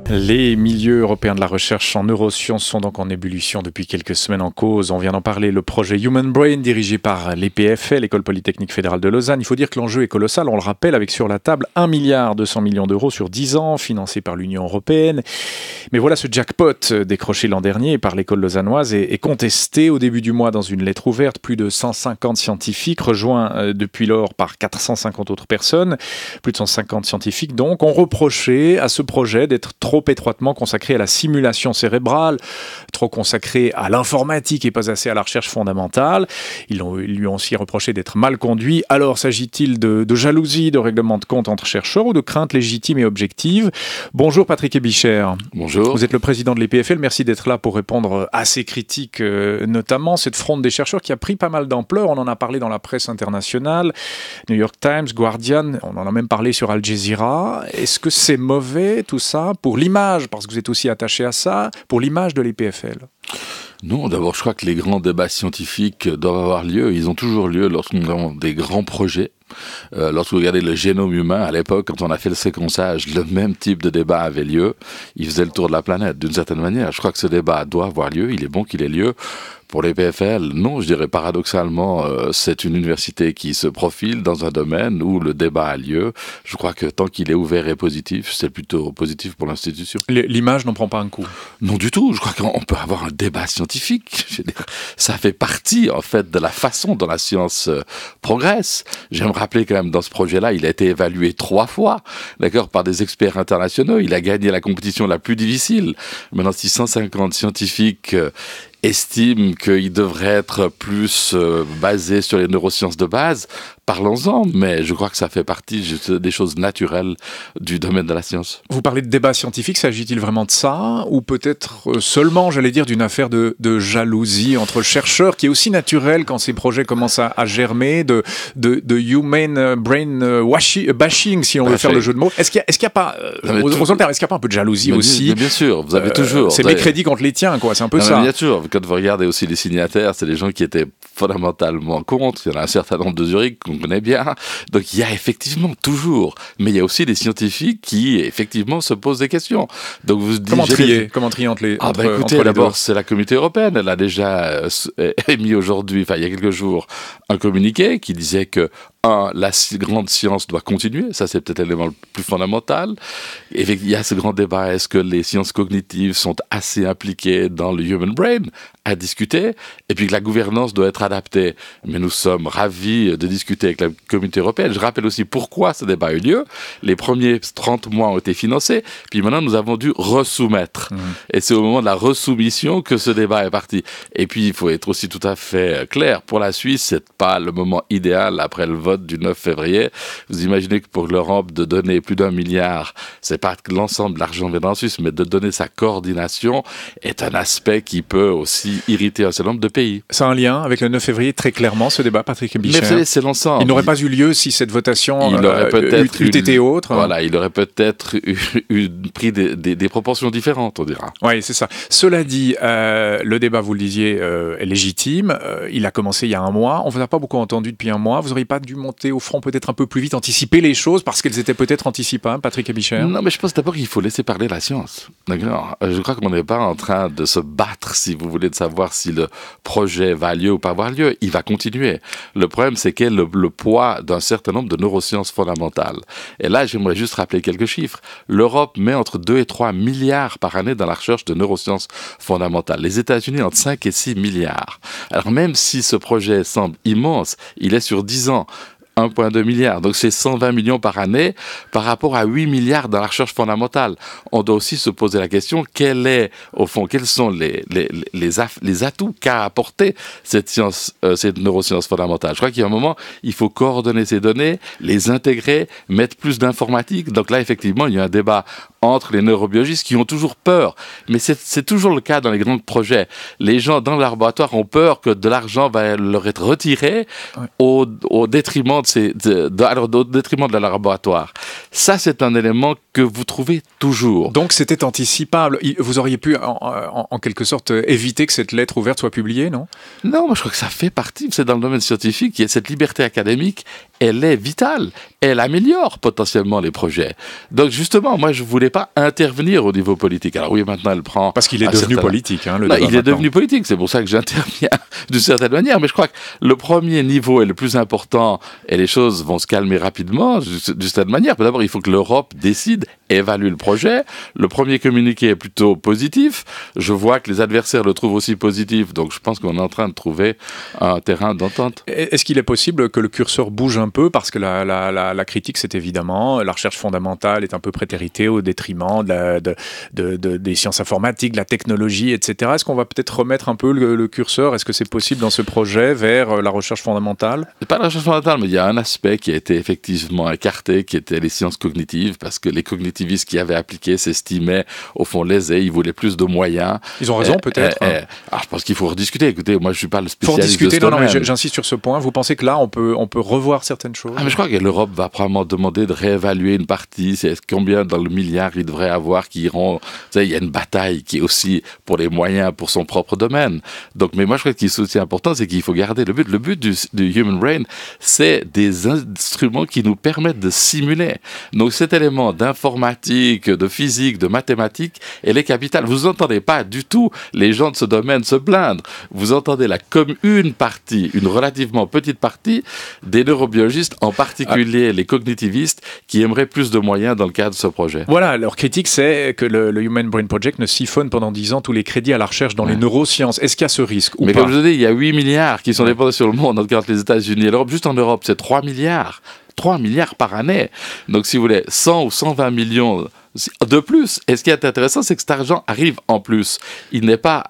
Les milieux européens de la recherche en neurosciences sont donc en ébullition depuis quelques semaines en cause. On vient d'en parler, le projet Human Brain dirigé par l'EPFL, l'École Polytechnique Fédérale de Lausanne. Il faut dire que l'enjeu est colossal, on le rappelle, avec sur la table 1,2 milliard d'euros sur 10 ans, financé par l'Union européenne. Mais voilà, ce jackpot décroché l'an dernier par l'école lausannoise est contesté au début du mois dans une lettre ouverte. Plus de 150 scientifiques, rejoints depuis lors par 450 autres personnes, plus de 150 scientifiques donc, ont reproché à ce projet d'être trop étroitement consacré à la simulation cérébrale, trop consacré à l'informatique et pas assez à la recherche fondamentale. Ils lui ont aussi reproché d'être mal conduit. Alors, s'agit-il de jalousie, de règlement de compte entre chercheurs ou de craintes légitimes et objectives? Bonjour Patrick Ebicher. Bonjour. Vous êtes le président de l'EPFL. Merci d'être là pour répondre à ces critiques, notamment cette fronde des chercheurs qui a pris pas mal d'ampleur. On en a parlé dans la presse internationale, New York Times, Guardian, on en a même parlé sur Al Jazeera. Est-ce que c'est mauvais tout ça pour l'image, parce que vous êtes aussi attaché à ça, pour l'image de l'EPFL? Non, d'abord, je crois que les grands débats scientifiques doivent avoir lieu. Ils ont toujours lieu lorsqu'on a des grands projets. Lorsque vous regardez le génome humain, à l'époque, quand on a fait le séquençage, le même type de débat avait lieu. Il faisait le tour de la planète, d'une certaine manière. Je crois que ce débat doit avoir lieu. Il est bon qu'il ait lieu. Pour les PFL, non, je dirais paradoxalement, c'est une université qui se profile dans un domaine où le débat a lieu. Je crois que tant qu'il est ouvert et positif, c'est plutôt positif pour l'institution. L'image n'en prend pas un coup? Non du tout, je crois qu'on peut avoir un débat scientifique. Je veux dire, ça fait partie, en fait, de la façon dont la science progresse. J'aime rappeler quand même, dans ce projet-là, il a été évalué 3 fois, d'accord, par des experts internationaux. Il a gagné la compétition la plus difficile. Maintenant, 650 scientifiques estime qu'il devrait être plus basé sur les neurosciences de base, parlons-en, mais je crois que ça fait partie des choses naturelles du domaine de la science. Vous parlez de débat scientifique, s'agit-il vraiment de ça? Ou peut-être seulement, j'allais dire, d'une affaire de jalousie entre chercheurs, qui est aussi naturelle quand ces projets commencent à germer, de human brain bashing, si on veut faire le jeu de mots. Est-ce qu'il y a pas, est-ce qu'il y a pas un peu de jalousie aussi? Bien sûr, vous avez toujours. C'est mes crédits contre les tiens, quoi, c'est un peu ça. Bien sûr, quand vous regardez aussi les signataires, c'est des gens qui étaient fondamentalement contre. Il y en a un certain nombre de Zurich qu'on connaît bien. Donc il y a effectivement toujours, mais il y a aussi des scientifiques qui effectivement se posent des questions. Donc vous comment trier entre les écoutez, d'abord c'est la communauté européenne. Elle a déjà émis aujourd'hui, il y a quelques jours, un communiqué qui disait que la grande science doit continuer, ça c'est peut-être l'élément le plus fondamental. Et il y a ce grand débat, est-ce que les sciences cognitives sont assez impliquées dans le human brain, à discuter, et puis que la gouvernance doit être adaptée. Mais nous sommes ravis de discuter avec la communauté européenne. Je rappelle aussi pourquoi ce débat a eu lieu. Les premiers 30 mois ont été financés, puis maintenant nous avons dû resoumettre. Et c'est au moment de la resoumission que ce débat est parti. Et puis il faut être aussi tout à fait clair, pour la Suisse, c'est pas le moment idéal après le vote du 9 février. Vous imaginez que pour l'Europe, de donner plus d'1 milliard, c'est pas que l'ensemble de l'argent vient en Suisse, mais de donner sa coordination est un aspect qui peut aussi irriter un certain nombre de pays. Ça a un lien avec le 9 février, très clairement, ce débat, Patrick Ebicher. Mais vous savez, c'est l'ensemble. Il n'aurait pas eu lieu si cette votation eût été autre. Voilà, il aurait peut-être pris des proportions différentes, on dira. Oui, c'est ça. Cela dit, le débat, vous le disiez, est légitime. Il a commencé il y a un mois. On ne vous a pas beaucoup entendu depuis un mois. Vous n'auriez pas dû monter au front peut-être un peu plus vite, anticiper les choses parce qu'elles étaient peut-être anticipables, Patrick Ebicher? Non, mais je pense d'abord qu'il faut laisser parler la science. D'accord. Je crois qu'on n'est pas en train de se battre, si vous voulez, de savoir si le projet va lieu ou pas avoir lieu. Il va continuer. Le problème, c'est quel est le poids d'un certain nombre de neurosciences fondamentales. Et là, j'aimerais juste rappeler quelques chiffres. L'Europe met entre 2 et 3 milliards par année dans la recherche de neurosciences fondamentales. Les États-Unis entre 5 et 6 milliards. Alors même si ce projet semble immense, il est sur 10 ans. 1,2 milliard. Donc c'est 120 millions par année par rapport à 8 milliards dans la recherche fondamentale. On doit aussi se poser la question, quels sont les atouts qu'a apporté cette science, cette neuroscience fondamentale. Je crois qu'il y a un moment, il faut coordonner ces données, les intégrer, mettre plus d'informatique. Donc là, effectivement, il y a un débat entre les neurobiologistes qui ont toujours peur. Mais c'est toujours le cas dans les grands projets. Les gens dans le laboratoire ont peur que de l'argent va leur être retiré au détriment au détriment de la laboratoire. Ça, c'est un élément que vous trouvez toujours. Donc c'était anticipable. Vous auriez pu, en quelque sorte, éviter que cette lettre ouverte soit publiée, non? Non, moi je crois que ça fait partie, c'est dans le domaine scientifique, cette liberté académique, elle est vitale. Elle améliore potentiellement les projets. Donc justement, moi je ne voulais pas intervenir au niveau politique. Alors oui, maintenant elle prend... Parce qu'il est devenu politique, hein, le non, débat il est devenu politique, c'est pour ça que j'interviens d'une certaine manière. Mais je crois que le premier niveau est le plus important et les choses vont se calmer rapidement d'une certaine manière. D'abord, il faut que l'Europe décide, évalue le projet. Le premier communiqué est plutôt positif. Je vois que les adversaires le trouvent aussi positif. Donc je pense qu'on est en train de trouver un terrain d'entente. Est-ce qu'il est possible que le curseur bouge un peu? Parce que la critique, c'est évidemment, la recherche fondamentale est un peu prétéritée au détriment des sciences informatiques, de la technologie, etc. Est-ce qu'on va peut-être remettre un peu le curseur? Est-ce que c'est possible dans ce projet vers la recherche fondamentale? C'est pas la recherche fondamentale, mais il y a un aspect qui a été effectivement écarté, qui était les sciences cognitives, parce que les cognitivistes qui avaient appliqué s'estimaient, au fond, lésés, ils voulaient plus de moyens. Ils ont raison, peut-être. Alors, je pense qu'il faut rediscuter. Écoutez, moi, je suis pas le spécialiste de ce domaine. Non, mais j'insiste sur ce point. Vous pensez que là, on peut revoir certaines choses? Mais je crois que l'Europe va probablement demander de réévaluer une partie. C'est combien dans le milliard il devrait avoir qui iront. Vous savez, il y a une bataille qui est aussi pour les moyens pour son propre domaine. Donc, mais moi, je crois que ce qui est aussi important, c'est qu'il faut garder le but. Le but du Human Brain, c'est des instruments qui nous permettent de simuler. Donc, cet élément d'informatique, de physique, de mathématiques, elle est capitale. Vous n'entendez pas du tout les gens de ce domaine se plaindre. Vous entendez une partie, une relativement petite partie des neurobiologistes, en particulier les cognitivistes, qui aimeraient plus de moyens dans le cadre de ce projet. Voilà, leur critique, c'est que le Human Brain Project ne siphonne pendant 10 ans tous les crédits à la recherche dans les neurosciences. Est-ce qu'il y a ce risque ou Mais pas? comme je vous dis, il y a 8 milliards qui sont dépensés sur le monde entre les États-Unis et l'Europe. Juste en Europe, c'est 3 milliards. 3 milliards par année. Donc, si vous voulez, 100 ou 120 millions de plus. Et ce qui est intéressant, c'est que cet argent arrive en plus. Il n'est pas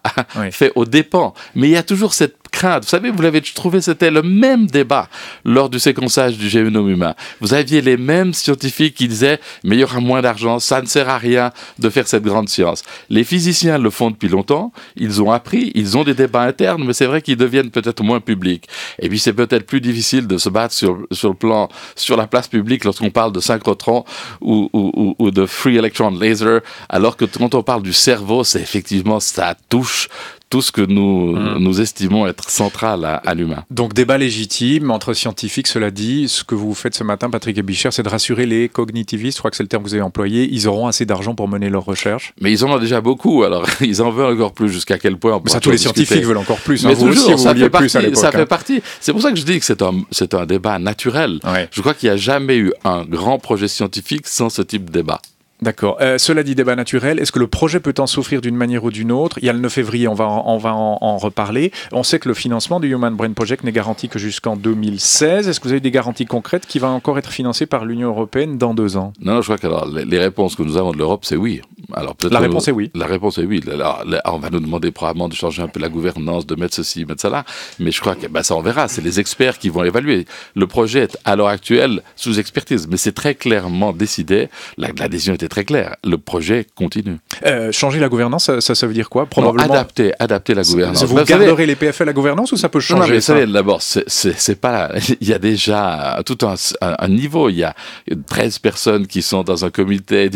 fait aux dépens. Mais il y a toujours cette crainte. Vous savez, vous l'avez trouvé, c'était le même débat lors du séquençage du génome humain. Vous aviez les mêmes scientifiques qui disaient « mais il y aura moins d'argent, ça ne sert à rien de faire cette grande science ». Les physiciens le font depuis longtemps, ils ont appris, ils ont des débats internes, mais c'est vrai qu'ils deviennent peut-être moins publics. Et puis c'est peut-être plus difficile de se battre sur la place publique lorsqu'on parle de synchrotrons ou de free electron laser, alors que quand on parle du cerveau, c'est effectivement, ça touche tout ce que nous estimons être central à l'humain. Donc débat légitime entre scientifiques, cela dit. Ce que vous faites ce matin, Patrick Ebichère, c'est de rassurer les cognitivistes, je crois que c'est le terme que vous avez employé, ils auront assez d'argent pour mener leurs recherches. Mais ils en ont déjà beaucoup, alors ils en veulent encore plus. Jusqu'à quel point on Mais ça, tous les scientifiques veulent encore plus. Mais vous toujours, aussi, vous vouliez plus à l'époque. Ça fait partie. C'est pour ça que je dis que c'est un débat naturel. Ouais. Je crois qu'il n'y a jamais eu un grand projet scientifique sans ce type de débat. D'accord. Cela dit, débat naturel, est-ce que le projet peut en souffrir d'une manière ou d'une autre? Il y a le 9 février, on va en reparler. On sait que le financement du Human Brain Project n'est garanti que jusqu'en 2016. Est-ce que vous avez des garanties concrètes qui va encore être financé par l'Union européenne dans 2 ans? Non, je crois que les réponses que nous avons de l'Europe, c'est oui. Alors, la réponse est oui. La réponse est oui. Alors, on va nous demander probablement de changer un peu la gouvernance, de mettre ceci, mettre ça là. Mais je crois que ça, on verra. C'est les experts qui vont évaluer. Le projet est, à l'heure actuelle, sous expertise. Mais c'est très clairement décidé. L'adhésion était très claire. Le projet continue. Changer la gouvernance, ça veut dire quoi? Probablement. Non, adapter la gouvernance. Vous garderez les PFL à gouvernance ou ça peut changer? Non, mais vous savez, d'abord, c'est pas. Il y a déjà tout un niveau. Il y a 13 personnes qui sont dans un comité.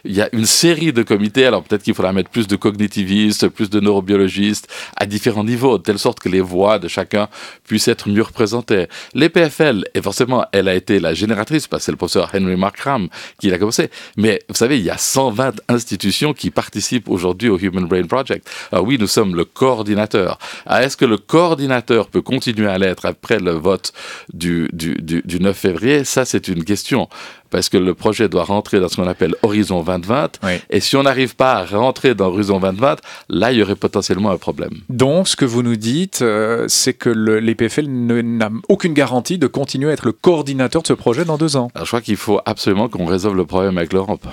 Il y a une série de comités. Alors peut-être qu'il faudra mettre plus de cognitivistes, plus de neurobiologistes à différents niveaux, de telle sorte que les voix de chacun puissent être mieux représentées. Les PFL, et forcément, elle a été la génératrice, parce que c'est le professeur Henry Markram qui l'a commencé. Mais vous savez, il y a 120 institutions qui participent aujourd'hui au Human Brain Project. Alors oui, nous sommes le coordinateur. Alors, est-ce que le coordinateur peut continuer à l'être après le vote du 9 février? Ça, c'est une question. Parce que le projet doit rentrer dans ce qu'on appelle Horizon 2020. Oui. Et si on n'arrive pas à rentrer dans Horizon 2020, là, il y aurait potentiellement un problème. Donc, ce que vous nous dites, c'est que les PFL n'a aucune garantie de continuer à être le coordinateur de ce projet dans 2 ans. Alors, je crois qu'il faut absolument qu'on résolve le problème avec l'Europe.